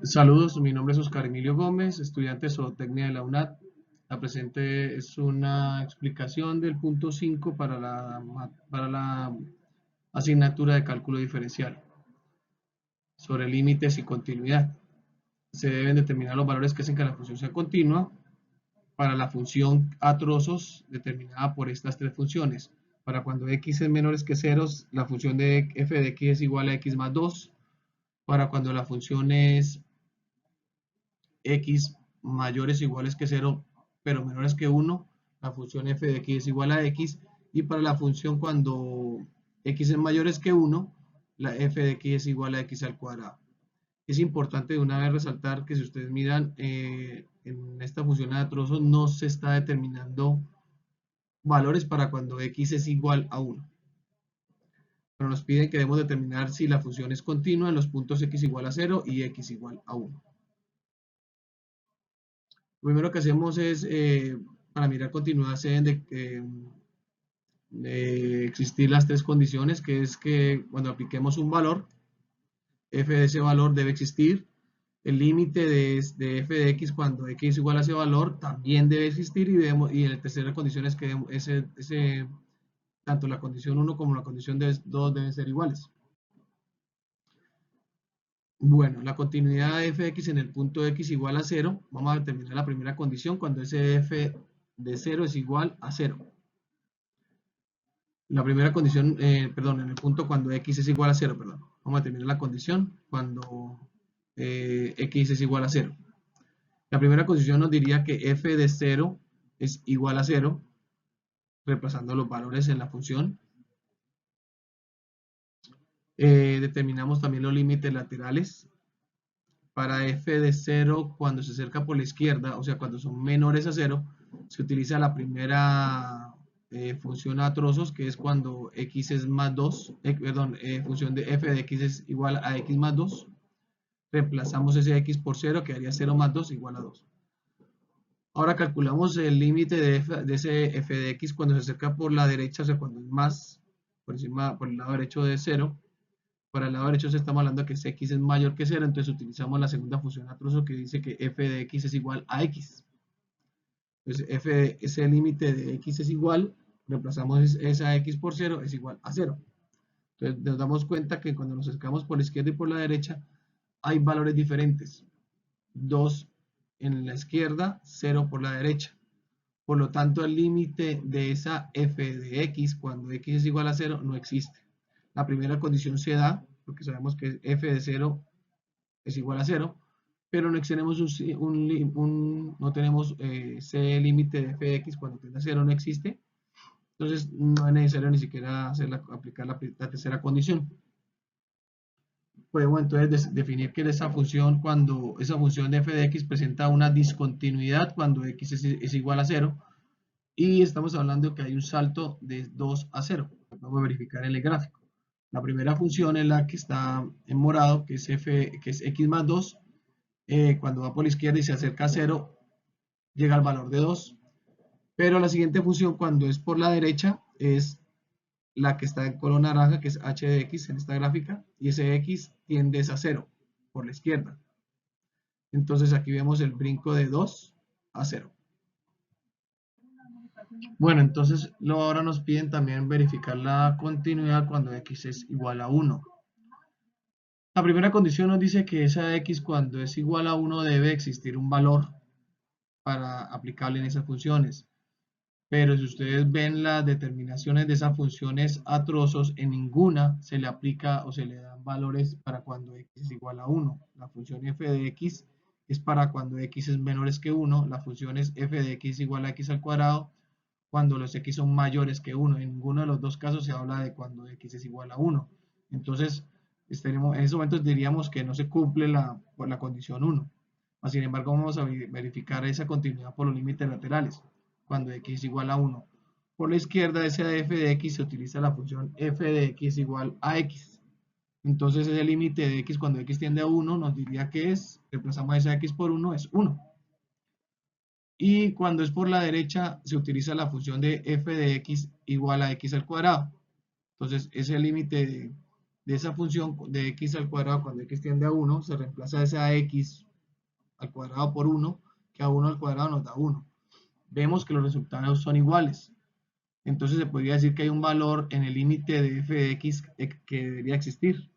Saludos, mi nombre es Oscar Emilio Gómez, estudiante de Zootecnia de la UNAD. La presente es una explicación del punto 5 para la asignatura de cálculo diferencial sobre límites y continuidad. Se deben determinar los valores que hacen que la función sea continua para la función a trozos determinada por estas tres funciones. Para cuando x es menor que 0, la función de f de x es igual a x más 2. Para cuando la función es x mayores o iguales que 0, pero menores que 1, la función f de x es igual a x. Y para la función cuando x es mayores que 1, la f de x es igual a x al cuadrado. Es importante de una vez resaltar que si ustedes miran en esta función de trozos no se está determinando valores para cuando x es igual a 1. Pero nos piden que debemos determinar si la función es continua en los puntos x igual a 0 y x igual a 1. Lo primero que hacemos es, para mirar continuidad, se deben de existir las tres condiciones, que es que cuando apliquemos un valor, f de ese valor debe existir. El límite de f de x cuando x es igual a ese valor también debe existir. Y la tercera condición es que tanto la condición 1 como la condición 2 deben ser iguales. Bueno, la continuidad de f de x en el punto x igual a 0, vamos a determinar la primera condición cuando ese f de 0 es igual a 0. La primera condición, perdón, en el punto cuando x es igual a 0, perdón. Vamos a determinar la condición cuando x es igual a 0. La primera condición nos diría que f de 0 es igual a 0, reemplazando los valores en la función. Determinamos también los límites laterales. Para f de 0, cuando se acerca por la izquierda, o sea, cuando son menores a 0, se utiliza la primera función a trozos, que es cuando x es más 2, función de f de x es igual a x más 2. Reemplazamos ese x por 0, quedaría 0 más 2 igual a 2. Ahora calculamos el límite de ese f de x cuando se acerca por la derecha, o sea, cuando es más por encima, por el lado derecho de 0. Para el lado derecho estamos hablando que x es mayor que 0, entonces utilizamos la segunda función a trozo que dice que f de x es igual a x. Entonces ese límite de x es igual, reemplazamos esa x por 0, es igual a 0. Entonces nos damos cuenta que cuando nos acercamos por la izquierda y por la derecha hay valores diferentes. 2 en la izquierda, 0 por la derecha. Por lo tanto, el límite de esa f de x cuando x es igual a 0 no existe. La primera condición se da porque sabemos que f de 0 es igual a 0, pero no tenemos no tenemos ese límite de f de x cuando tiende a 0 no existe. Entonces no es necesario ni siquiera aplicar la tercera condición. Podemos entonces definir que cuando esa función de f de x presenta una discontinuidad cuando x es igual a 0, y estamos hablando que hay un salto de 2 a 0. Vamos a verificar en el gráfico. La primera función es la que está en morado, que es x más 2. Cuando va por la izquierda y se acerca a 0, llega al valor de 2. Pero la siguiente función, cuando es por la derecha, es la que está en color naranja, que es h de x en esta gráfica, y ese x tiende a 0 por la izquierda. Entonces aquí vemos el brinco de 2 a 0. Bueno, entonces ahora nos piden también verificar la continuidad cuando x es igual a 1. La primera condición nos dice que esa x cuando es igual a 1 debe existir un valor para aplicarle en esas funciones. Pero si ustedes ven las determinaciones de esas funciones a trozos, en ninguna se le aplica o se le dan valores para cuando x es igual a 1. La función f de x es para cuando x es menores que 1. La función es f de x igual a x al cuadrado cuando los x son mayores que 1. En ninguno de los dos casos se habla de cuando x es igual a 1. Entonces, en esos momentos diríamos que no se cumple por la condición 1. Sin embargo, vamos a verificar esa continuidad por los límites laterales, cuando x es igual a 1. Por la izquierda, esa f de x se utiliza la función f de x igual a x. Entonces, ese límite de x cuando x tiende a 1 nos diría que reemplazamos esa x por 1, es 1. Y cuando es por la derecha, se utiliza la función de f de x igual a x al cuadrado. Entonces, ese límite de esa función de x al cuadrado cuando x tiende a 1, se reemplaza esa x al cuadrado por 1, que a 1 al cuadrado nos da 1. Vemos que los resultados son iguales. Entonces se podría decir que hay un valor en el límite de f de x que debería existir.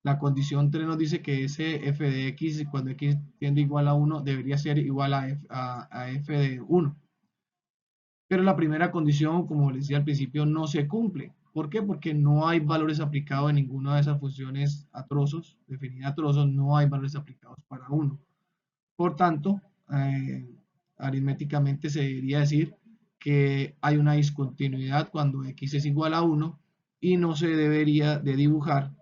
La condición 3 nos dice que ese f de x cuando x tiende igual a 1 debería ser igual a f de 1. Pero la primera condición, como les decía al principio, no se cumple. ¿Por qué? Porque no hay valores aplicados en ninguna de esas funciones a trozos, definida a trozos, no hay valores aplicados para 1. Por tanto, aritméticamente se debería decir que hay una discontinuidad cuando x es igual a 1 y no se debería de dibujar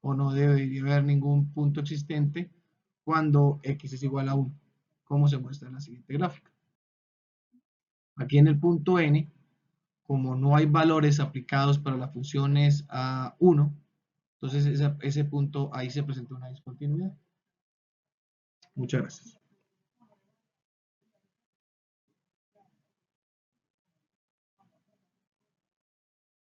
o no debería haber ningún punto existente cuando x es igual a 1, como se muestra en la siguiente gráfica. Aquí en el punto n, como no hay valores aplicados para las funciones a 1, entonces ese punto ahí se presenta una discontinuidad. Muchas gracias.